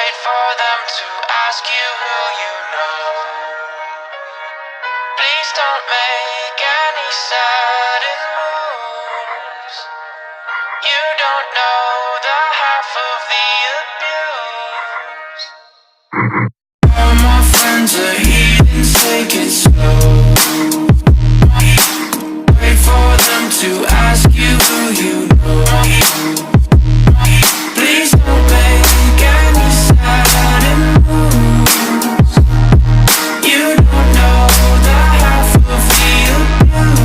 wait for them to ask you who you know. Please don't make any sudden moves. You don't know the half of the abuse. All my friends are heathens, take it slow. Wait for them to ask you who you know. Please don't make any sudden moves. You don't know the half of the abuse.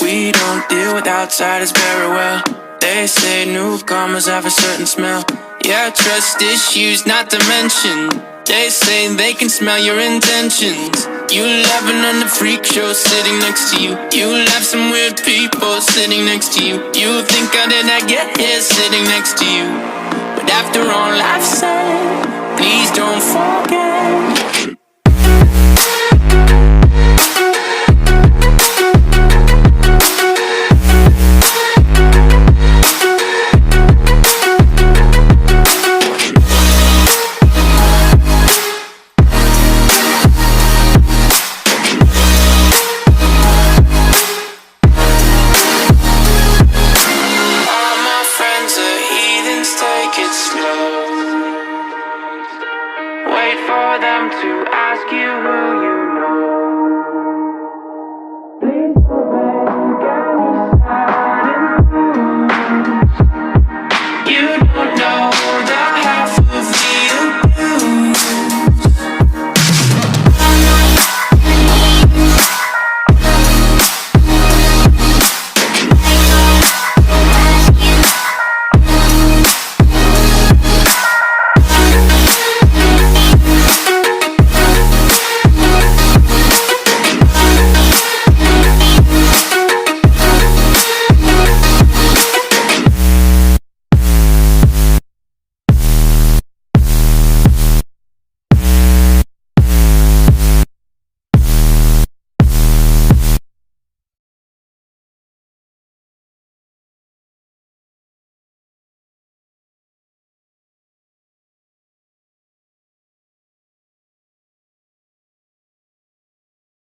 We don't deal with outsiders very well. They say newcomers have a certain smell. Yeah, trust issues not to mention. They say they can smell your intentions. You laughing on the freak show sitting next to you. You laugh some weird people sitting next to you. You think how did I get here sitting next to you? But after all I've said, please don't forget